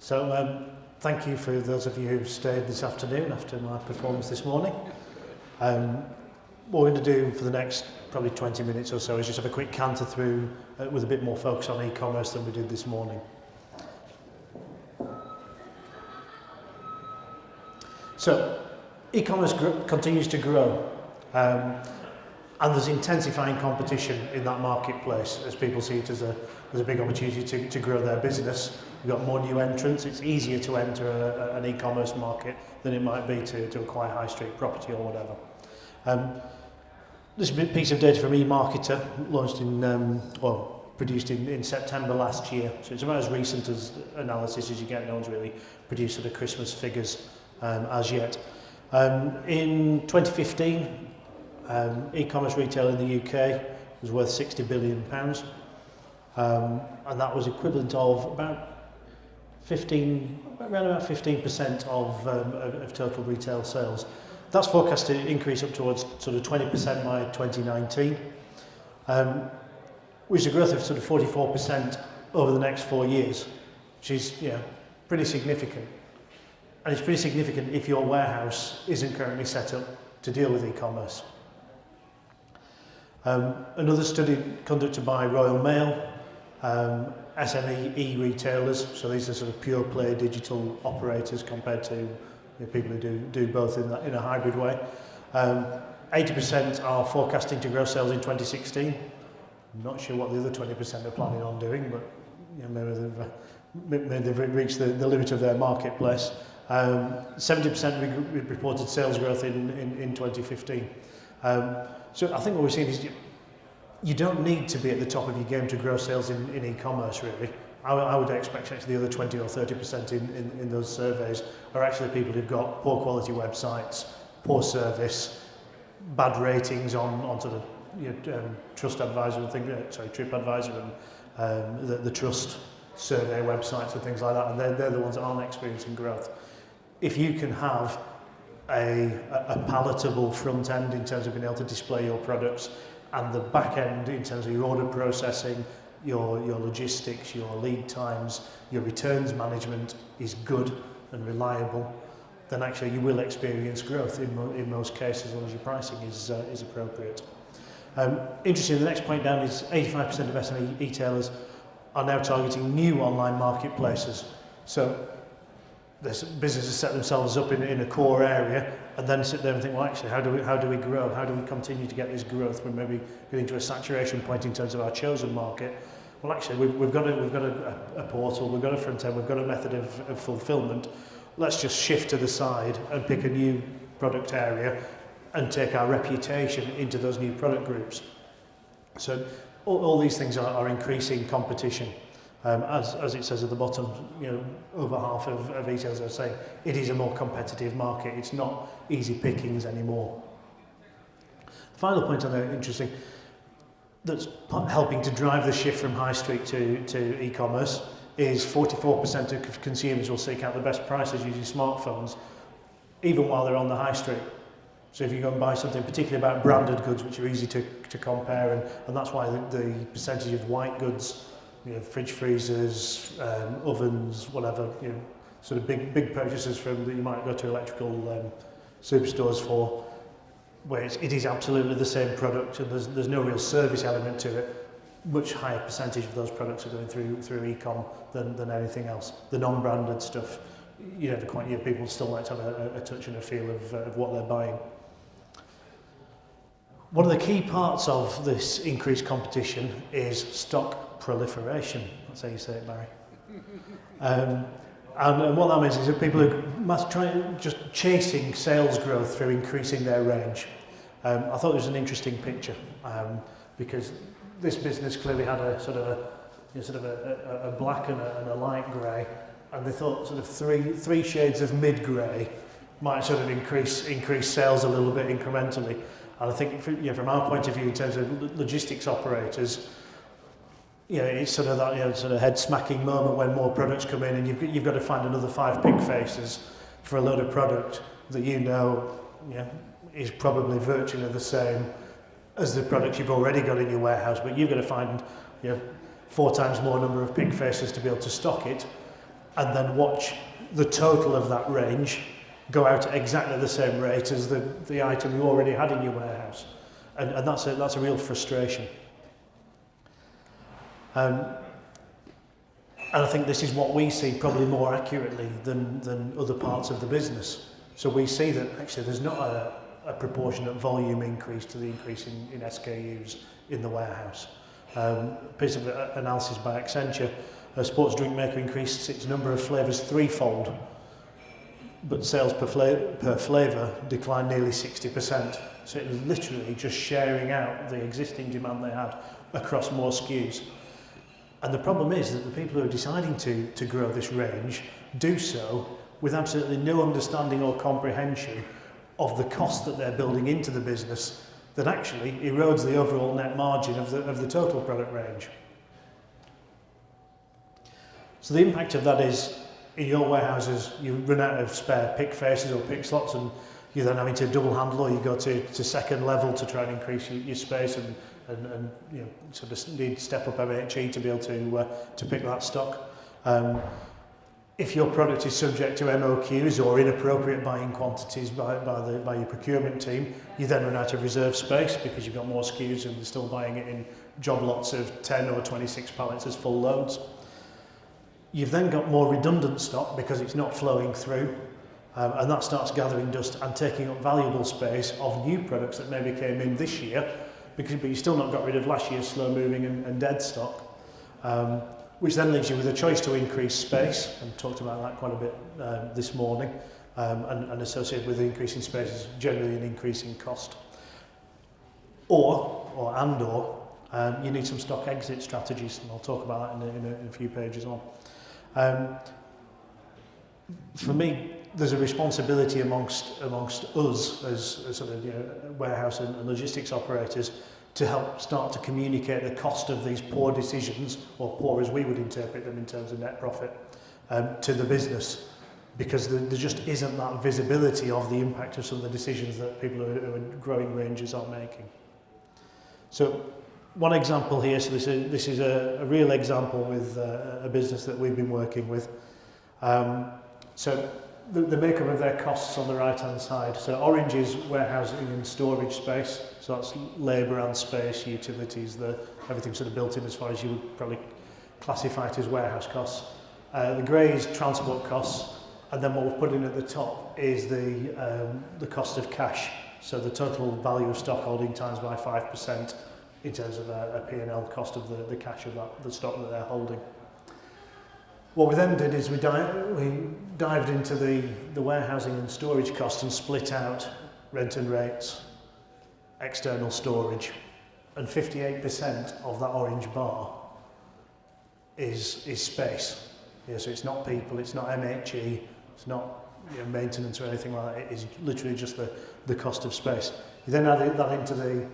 Thank you for those of you who've stayed this afternoon after my performance this morning. What we're going to do for the next probably 20 minutes or so is just have a quick canter through with a bit more focus on e-commerce than we did this morning. So, e-commerce continues to grow, and there's intensifying competition in that marketplace as people see it as a big opportunity to grow their business. We've got more new entrants. It's easier to enter an e-commerce market than it might be to acquire high street property or whatever. This piece of data from eMarketer, launched produced in September last year, so it's about as recent as analysis as you get. No one's really produced sort of Christmas figures as yet. In 2015, e-commerce retail in the UK was worth £60 billion, and that was equivalent of around about 15% of total retail sales. That's forecast to increase up towards sort of 20% by 2019, which is a growth of sort of 44% over the next 4 years, which is pretty significant. And it's pretty significant if your warehouse isn't currently set up to deal with e-commerce. Another study conducted by Royal Mail, SME e-retailers, so these are sort of pure play digital operators compared to people who do both in a hybrid way. 80% are forecasting to grow sales in 2016. I'm not sure what the other 20% are planning on doing, but maybe they've reached the limit of their marketplace. 70% reported sales growth in 2015. So I think what we're seeing is you don't need to be at the top of your game to grow sales in e-commerce, really. I would expect actually the other 20 or 30% in those surveys are actually people who've got poor quality websites, poor service, bad ratings on sort of TrustAdvisor and things, TripAdvisor and the Trust survey websites and things like that, and they're the ones that aren't experiencing growth. If you can have a palatable front end in terms of being able to display your products, and the back end in terms of your order processing, your logistics, your lead times, your returns management is good and reliable, then actually you will experience growth in most cases as long as your pricing is appropriate. Interesting, the next point down is 85% of SME retailers are now targeting new online marketplaces. So this businesses set themselves up in a core area and then sit there and think, well, actually, how do we grow? How do we continue to get this growth? We're maybe getting to a saturation point in terms of our chosen market. Well, actually, we've got a portal, we've got a front end, we've got a method of fulfillment. Let's just shift to the side and pick a new product area and take our reputation into those new product groups. So all these things are increasing competition. As it says at the bottom, over half of retailers are saying it is a more competitive market. It's not easy pickings anymore. The final point on there, interesting, that's helping to drive the shift from high street to e-commerce is 44% of consumers will seek out the best prices using smartphones, even while they're on the high street. So if you go and buy something, particularly about branded goods, which are easy to compare, and that's why the percentage of white goods, fridge freezers, ovens, whatever, sort of big purchases from that you might go to electrical superstores for, where it is absolutely the same product and there's no real service element to it. Much higher percentage of those products are going through e-com than anything else. The non-branded stuff, people still like to have a touch and a feel of what they're buying. One of the key parts of this increased competition is stock proliferation. That's how you say it, Barry. And what that means is that people are just chasing sales growth through increasing their range. I thought it was an interesting picture because this business clearly had a sort of a black and a light grey, and they thought sort of three shades of mid-grey might sort of increase sales a little bit incrementally. And I think from our point of view in terms of logistics operators, it's sort of that sort of head smacking moment when more products come in and you've got to find another 5 pig faces for a load of product that is probably virtually the same as the product you've already got in your warehouse, but you've got to find 4 times more number of pig faces to be able to stock it. and then watch the total of that range go out at exactly the same rate as the item you already had in your warehouse. And that's a real frustration. And I think this is what we see probably more accurately than other parts of the business. So we see that actually there's not a proportionate volume increase to the increase in SKUs in the warehouse. A piece of analysis by Accenture, a sports drink maker increased its number of flavours threefold, but sales per flavour declined nearly 60%. So it was literally just sharing out the existing demand they had across more SKUs. And the problem is that the people who are deciding to grow this range do so with absolutely no understanding or comprehension of the cost that they're building into the business that actually erodes the overall net margin of the total product range. So the impact of that is, in your warehouses, you run out of spare pick faces or pick slots, and you're then having to double handle, or you go to second level to try and increase your space, and you know, sort of need to step up MHE to be able to pick that stock. If your product is subject to MOQs or inappropriate buying quantities by your procurement team, you then run out of reserve space because you've got more SKUs and you're still buying it in job lots of 10 or 26 pallets as full loads. You've then got more redundant stock because it's not flowing through, and that starts gathering dust and taking up valuable space of new products that maybe came in this year, but you've still not got rid of last year's slow moving and dead stock. Which then leaves you with a choice to increase space, and talked about that quite a bit this morning, and associated with the increase in space is generally an increase in cost. Or you need some stock exit strategies, and I'll talk about that in a few pages on. For me, there's a responsibility amongst us as sort of, you know, warehouse and logistics operators to help start to communicate the cost of these poor decisions, or poor as we would interpret them in terms of net profit, to the business, because there just isn't that visibility of the impact of some of the decisions that people who are growing ranges are making. So one example here, so this is a real example with a business that we've been working with. So the makeup of their costs on the right hand side. So orange is warehousing and storage space, so that's labour and space, utilities, everything sort of built in as far as you would probably classify it as warehouse costs. The grey is transport costs, and then what we've put in at the top is the cost of cash, so the total value of stock holding times by 5% in terms of a P&L cost of the cash of the stock that they're holding. What we then did is we dived into the warehousing and storage costs and split out rent and rates, external storage, and 58% of that orange bar is space. Yeah, so it's not people, it's not MHE, it's not, you know, maintenance or anything like that. It is literally just the cost of space. You then add that into the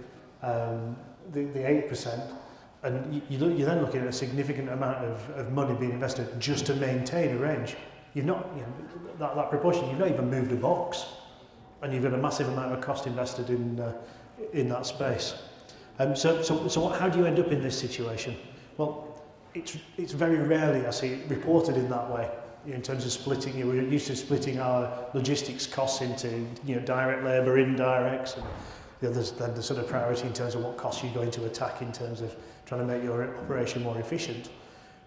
8%. And you're then looking at a significant amount of money being invested just to maintain a range. You've not, you know, that proportion, you've not even moved a box, and you've got a massive amount of cost invested in that space. So how do you end up in this situation? Well, it's very rarely I see it reported in that way. You know, in terms of splitting, we're used to splitting our logistics costs into, you know, direct labour, indirects, and there's then the sort of priority in terms of what costs you're going to attack in terms of trying to make your operation more efficient.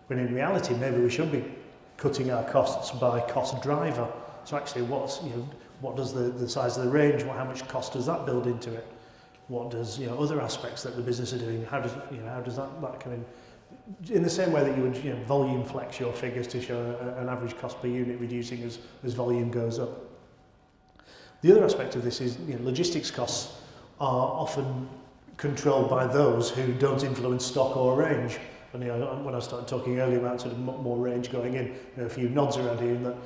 When in reality, maybe we should be cutting our costs by cost driver. So actually, what does the size of the range, how much cost does that build into it? What does, you know, other aspects that the business are doing? How does that come in the same way that you would, you know, volume flex your figures to show an average cost per unit reducing as volume goes up. The other aspect of this is, you know, logistics costs are often controlled by those who don't influence stock or range. And, you know, when I started talking earlier about sort of more range going in, you know, a few nods around here, in that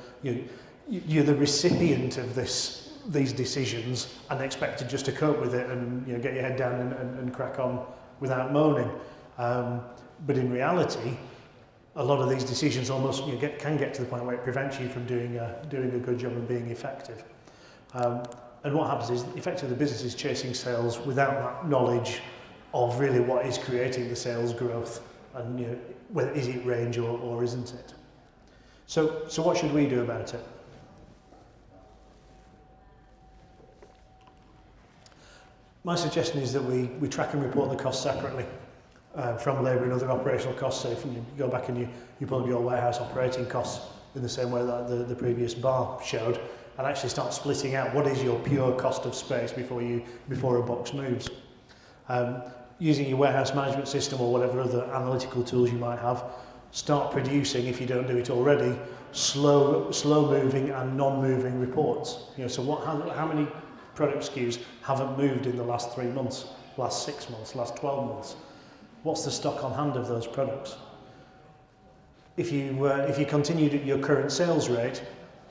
you're the recipient of these decisions and expected just to cope with it and, you know, get your head down and crack on without moaning. But in reality, a lot of these decisions almost, you know, can get to the point where it prevents you from doing a good job and being effective. And what happens is, effectively, the business is chasing sales without that knowledge of really what is creating the sales growth, and, you know, whether is it range or isn't it. So what should we do about it? My suggestion is that we track and report the costs separately from labour and other operational costs. So if you go back and you pull up your warehouse operating costs in the same way that the previous bar showed, and actually start splitting out what is your pure cost of space before a box moves. Using your warehouse management system or whatever other analytical tools you might have, start producing, if you don't do it already, slow moving and non-moving reports. So how many product SKUs haven't moved in the last 3 months, last 6 months, last 12 months? What's the stock on hand of those products? If you continued at your current sales rate,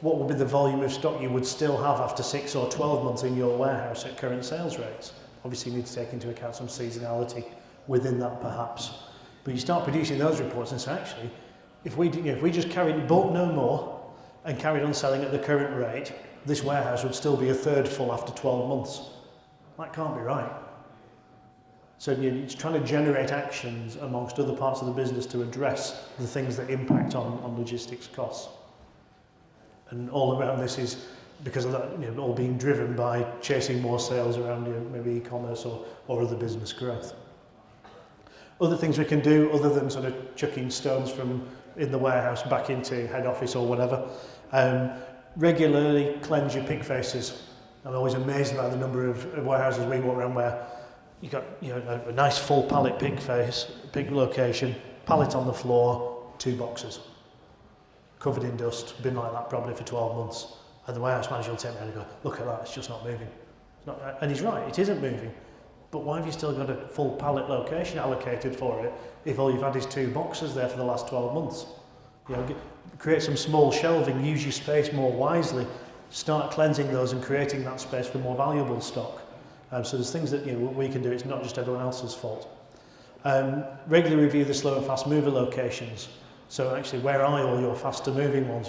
what would be the volume of stock you would still have after 6 or 12 months in your warehouse at current sales rates? Obviously you need to take into account some seasonality within that perhaps. But you start producing those reports and say, actually, if we just bought no more and carried on selling at the current rate, this warehouse would still be a third full after 12 months. That can't be right. So it's trying to generate actions amongst other parts of the business to address the things that impact on logistics costs. And all around this is because of that, all being driven by chasing more sales around maybe e-commerce or other business growth. Other things we can do other than sort of chucking stones from in the warehouse back into head office or whatever, regularly cleanse your pick faces. I'm always amazed by the number of warehouses we walk around where you've got a nice full pallet pick face, pick location, pallet on the floor, 2 boxes, covered in dust, been like that probably for 12 months. And the warehouse manager will take me and go, look at that, it's just not moving. And he's right, it isn't moving. But why have you still got a full pallet location allocated for it if all you've had is 2 boxes there for the last 12 months? Create some small shelving, use your space more wisely, start cleansing those and creating that space for more valuable stock. So there's things that we can do, it's not just everyone else's fault. Regularly review the slow and fast mover locations. So actually, where are all your faster moving ones?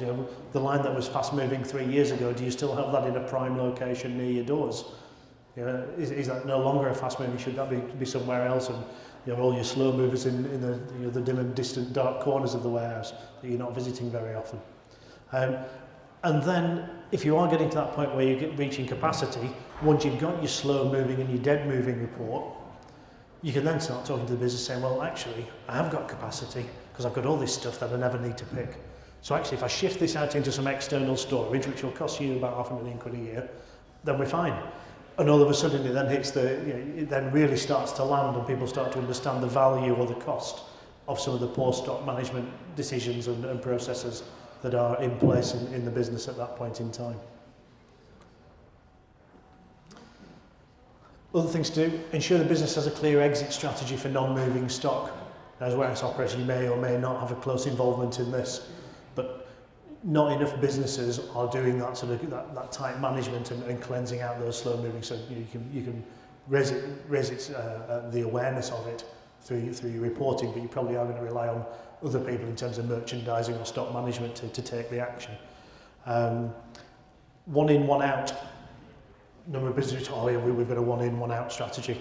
The line that was fast moving 3 years ago, do you still have that in a prime location near your doors? Is that no longer a fast moving? Should that be somewhere else? And all your slow movers in the dim and distant dark corners of the warehouse that you're not visiting very often. And then, if you are getting to that point where you're reaching capacity, once you've got your slow moving and your dead moving report, you can then start talking to the business saying, well, actually, I have got capacity because I've got all this stuff that I never need to pick. So actually, if I shift this out into some external storage, which will cost you about £500,000 a year, then we're fine. And all of a sudden, it then hits it then really starts to land, and people start to understand the value or the cost of some of the poor stock management decisions and processes that are in place in the business at that point in time. Other things to do, ensure the business has a clear exit strategy for non-moving stock. As warehouse operators, you may or may not have a close involvement in this, but not enough businesses are doing that sort of that tight management and cleansing out those slow moving. So you can raise the awareness of it through your reporting, but you probably are going to rely on other people in terms of merchandising or stock management to take the action. One in, one out. Number of businesses, we've got a one in, one out strategy.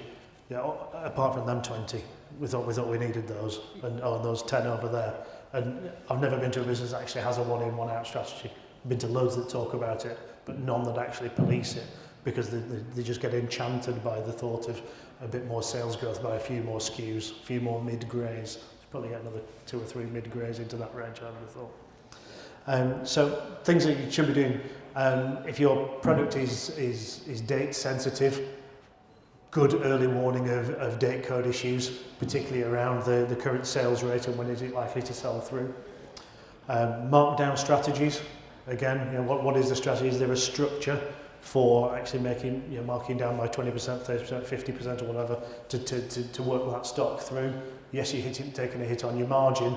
Apart from them 20, we thought we needed those, and those 10 over there. And I've never been to a business that actually has a one in, one out strategy. I've been to loads that talk about it, but none that actually police it, because they just get enchanted by the thought of a bit more sales growth by a few more SKUs, a few more mid-greys. Probably get another 2 or 3 mid-greys into that range, I would have thought. So things that you should be doing, if your product is date sensitive, good early warning of date code issues, particularly around the current sales rate and when is it likely to sell through. Markdown strategies, again, what is the strategy? Is there a structure for actually marking down by 20%, 30%, 50% or whatever to work that stock through? Yes, you're taking a hit on your margin,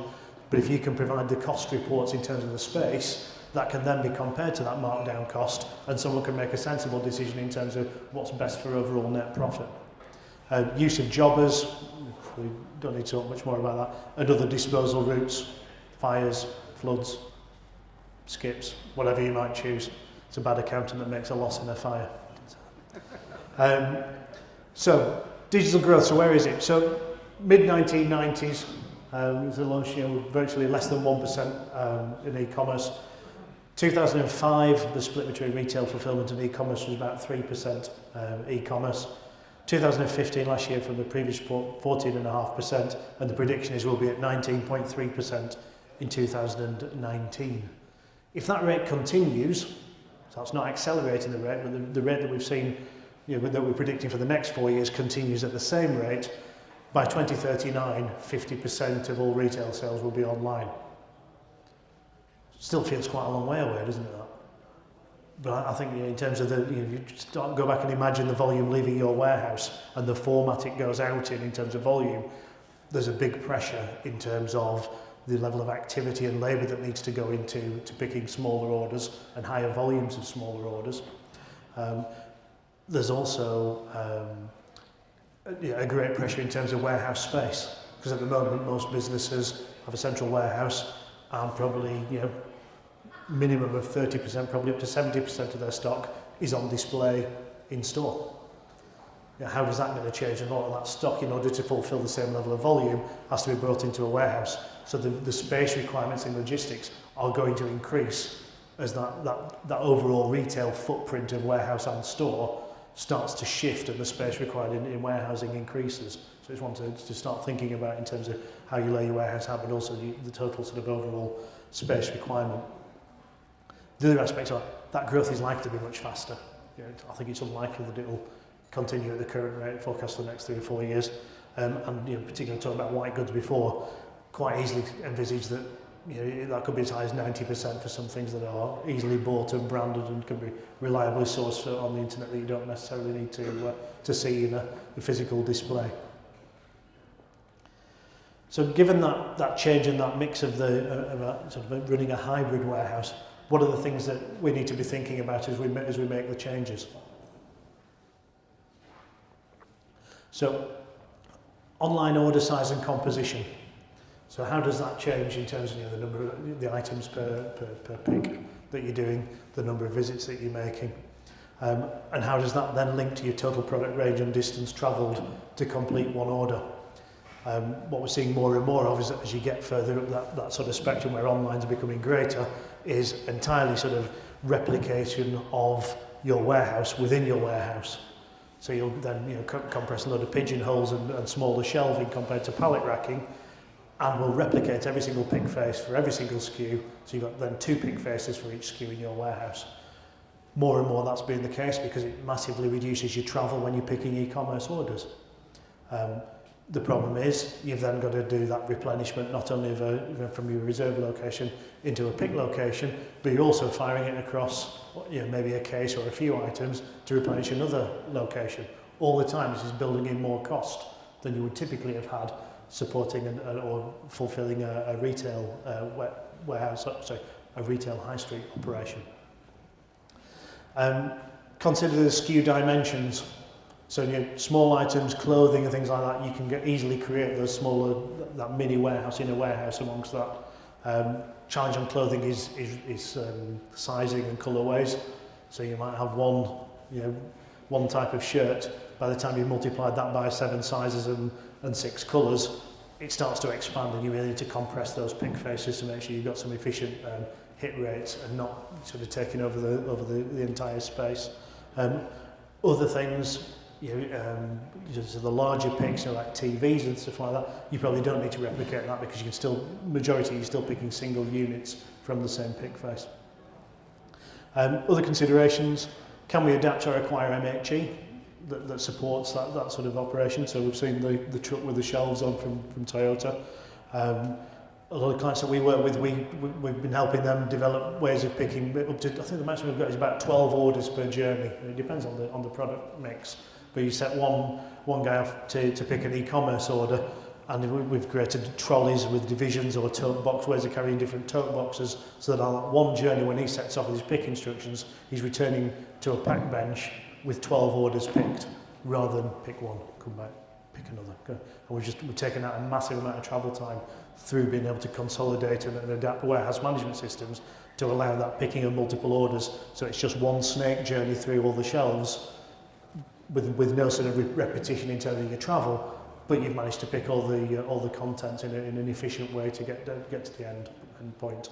but if you can provide the cost reports in terms of the space, that can then be compared to that markdown cost, and someone can make a sensible decision in terms of what's best for overall net profit. Use of jobbers, we don't need to talk much more about that, and other disposal routes, fires, floods, skips, whatever you might choose. It's a bad accountant that makes a loss in a fire. So, digital growth, so where is it? So, mid-1990s, It was launched, virtually less than 1% in e-commerce. 2005, the split between retail fulfillment and e-commerce was about 3% e-commerce. 2015, last year, from the previous report, 14.5%, and the prediction is we'll be at 19.3% in 2019. If that rate continues, so it's not accelerating the rate, but the rate that we've seen, that we're predicting for the next 4 years continues at the same rate, by 2039, 50% of all retail sales will be online. Still feels quite a long way away, doesn't it? That? But I think in terms of you go back and imagine the volume leaving your warehouse and the format it goes out in terms of volume, there's a big pressure in terms of the level of activity and labour that needs to go into picking smaller orders and higher volumes of smaller orders. There's also a great pressure in terms of warehouse space, because at the moment most businesses have a central warehouse and probably minimum of 30%, probably up to 70% of their stock is on display in store. How does that going to change? And a lot of that stock, in order to fulfil the same level of volume, has to be brought into a warehouse. So the space requirements in logistics are going to increase as that overall retail footprint of warehouse and store starts to shift and the space required in warehousing increases. So I just want to start thinking about in terms of how you lay your warehouse out, but also the total sort of overall space requirement. The other aspects are that growth is likely to be much faster. I think it's unlikely that it will continue at the current rate forecast for the next 3 or 4 years. And particularly talking about white goods before, quite easily envisage that that could be as high as 90% for some things that are easily bought and branded and can be reliably sourced on the internet that you don't necessarily need to see in a physical display. So given that change in that mix of sort of running a hybrid warehouse, what are the things that we need to be thinking about as we make the changes? So, online order size and composition. So how does that change in terms of the number of the items per pick that you're doing, the number of visits that you're making, and how does that then link to your total product range and distance travelled to complete one order? What we're seeing more and more of is that as you get further up that sort of spectrum where online's becoming greater, is entirely sort of replication of your warehouse within your warehouse. So you'll then compress a load of pigeonholes and smaller shelving compared to pallet racking, and will replicate every single pick face for every single SKU. So you've got then 2 pick faces for each SKU in your warehouse. More and more that's been the case because it massively reduces your travel when you're picking e-commerce orders. The problem is you've then got to do that replenishment not only from your reserve location into a pick location, but you're also firing it across maybe a case or a few items to replenish another location. All the time this is building in more cost than you would typically have had supporting or fulfilling a retail warehouse, a retail high street operation. Consider the SKU dimensions. So small items, clothing and things like that, you can easily create those smaller, that mini warehouse in a warehouse amongst that. Challenge on clothing is sizing and colourways. So you might have one type of shirt. By the time you've multiplied that by 7 sizes and 6 colours, it starts to expand, and you really need to compress those pick faces to make sure you've got some efficient hit rates and not sort of taking over the entire space. Other things, so the larger picks, like TVs and stuff like that, you probably don't need to replicate that because you're still picking single units from the same pick face. Other considerations: can we adapt or acquire MHE that supports that sort of operation? So we've seen the truck with the shelves on from Toyota. A lot of clients that we work with, we've been helping them develop ways of picking up to, I think the maximum we've got is about 12 orders per journey. It depends on the product mix. But you set one guy off to pick an e-commerce order, and we've created trolleys with divisions or tote box ways of carrying different tote boxes, so that on that one journey when he sets off with his pick instructions, he's returning to a pack bench with 12 orders picked, rather than pick one, come back, pick another. And we've taken out a massive amount of travel time through being able to consolidate and adapt warehouse management systems to allow that picking of multiple orders, so it's just one snake journey through all the shelves with no sort of repetition in terms of your travel, but you've managed to pick all the content in an efficient way to get to the end point.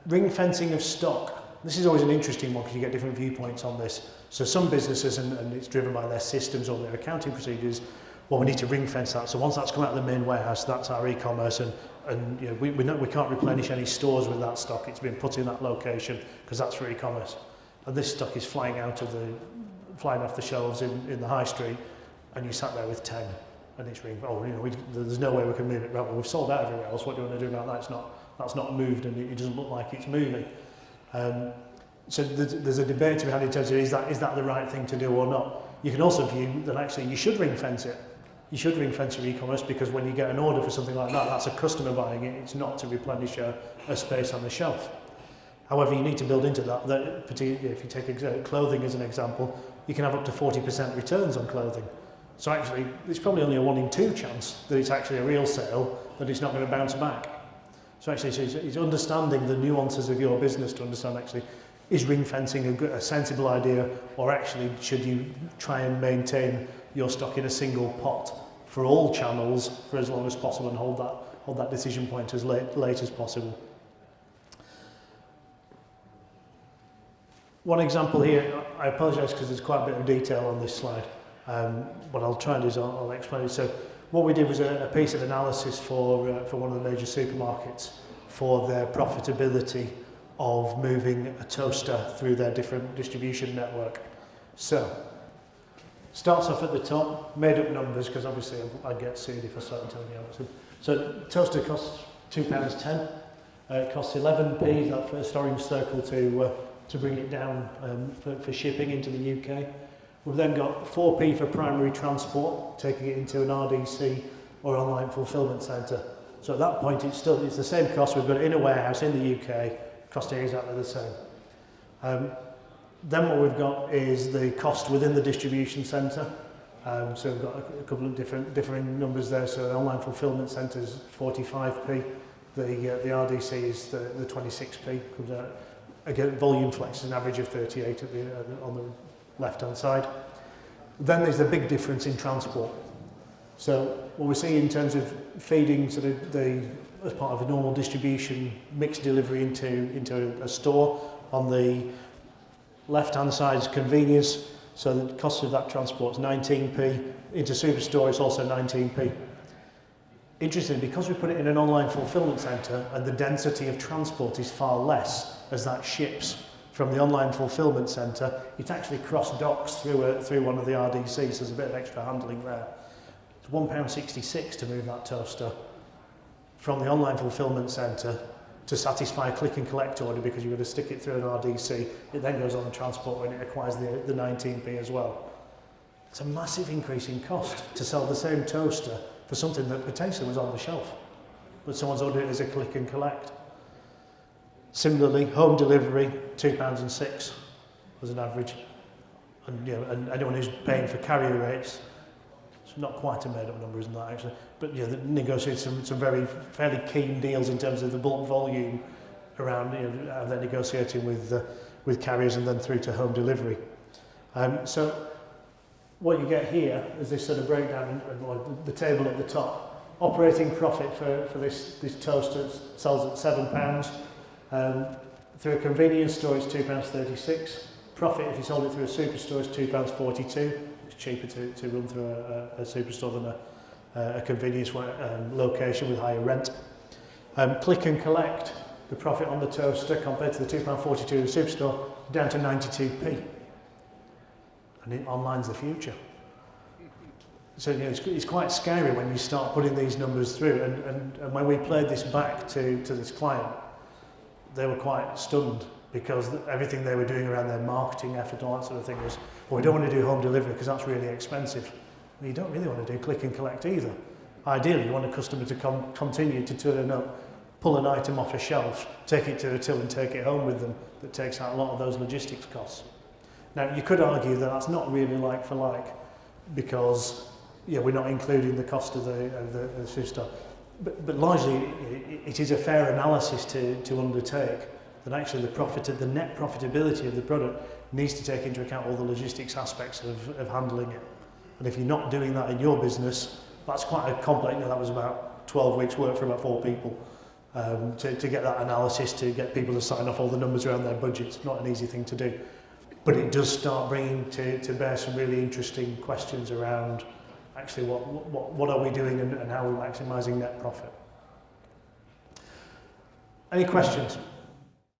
Ring fencing of stock. This is always an interesting one because you get different viewpoints on this. So some businesses, and it's driven by their systems or their accounting procedures, well, we need to ring fence that. So once that's come out of the main warehouse, that's our e-commerce, and you know, we can't replenish any stores with that stock. It's been put in that location because that's for e-commerce. And this stock is flying off the shelves in the high street, and you sat there with 10, and it's ring. Oh, you know, there's no way we can move it. Right, well, we've sold out everywhere else. What do you want to do about that? That's not moved, and it doesn't look like it's moving. So there's a debate to be had in terms of is that the right thing to do or not. You can also view that actually you should ring fence it. You should ring fence your e-commerce because when you get an order for something like that, that's a customer buying it. It's not to replenish a space on the shelf. However, you need to build into that particularly if you take clothing as an example, you can have up to 40% returns on clothing. So actually, it's probably only a 1 in 2 chance that it's actually a real sale, that it's not going to bounce back. So actually, it's understanding the nuances of your business to understand actually, is ring fencing a sensible idea, or actually should you try and maintain your stock in a single pot for all channels for as long as possible and hold that decision point as late as possible. One example here, I apologise because there's quite a bit of detail on this slide. What I'll try and do is I'll explain it. So what we did was a piece of analysis for one of the major supermarkets for their profitability of moving a toaster through their different distribution network. So, starts off at the top, made up numbers, because obviously I'd get sued if I started telling you how much. So, toaster costs £2.10, it costs 11p, that first orange circle, to bring it down for shipping into the UK. We've then got 4p for primary transport, taking it into an RDC or online fulfilment centre. So at that point it's the same cost, we've got it in a warehouse in the UK, costing exactly the same. Then what we've got is the cost within the distribution centre. So we've got a couple of differing numbers there. So the online fulfilment centre is 45p, the RDC is the 26p. Again, volume flex is an average of 38 on the left-hand side. Then there's the big difference in transport. So what we're seeing in terms of feeding sort of as part of a normal distribution mixed delivery into a store, on the left-hand side is convenience, so the cost of that transport is 19p. Into Superstore it's also 19p. Interestingly, because we put it in an online fulfilment centre and the density of transport is far less as that ships from the online fulfilment centre, it actually cross-docks through one of the RDCs, so there's a bit of extra handling there. It's £1.66 to move that toaster from the online fulfilment centre to satisfy a click and collect order, because you've got to stick it through an RDC. It then goes on the transport when it acquires the 19p as well. It's a massive increase in cost to sell the same toaster for something that potentially was on the shelf, but someone's ordered it as a click and collect. Similarly, home delivery, £2.06 as an average. And, you know, and anyone who's paying for carrier rates, it's not quite a made-up number, isn't that actually? But yeah, they negotiate some fairly keen deals in terms of the bulk volume around, you know, how they're negotiating with carriers and then through to home delivery. So what you get here is this sort of breakdown, and the table at the top. Operating profit for this toaster sells at £7. Through a convenience store it's £2.36. Profit if you sold it through a superstore is £2.42. It's cheaper to run through a superstore than a convenience location with higher rent. Click and collect, the profit on the toaster compared to the £2.42 in the superstore, down to 92p. And online's the future. So you know, it's quite scary when you start putting these numbers through. And when we played this back to this client, they were quite stunned, because everything they were doing around their marketing effort and all that sort of thing was, well, we don't want to do home delivery because that's really expensive. Well, you don't really want to do click and collect either. Ideally, you want a customer to continue to turn up, pull an item off a shelf, take it to a till and take it home with them. That takes out a lot of those logistics costs. Now, you could argue that that's not really like for like, because we're not including the cost of the superstore. But largely, it is a fair analysis to undertake that actually the net profitability of the product needs to take into account all the logistics aspects of handling it. And if you're not doing that in your business, that's quite a complex, that was about 12 weeks work for about 4 people. To get that analysis, to get people to sign off all the numbers around their budgets, not an easy thing to do. But it does start bringing to bear some really interesting questions around actually what are we doing and how are we maximising net profit. Any questions?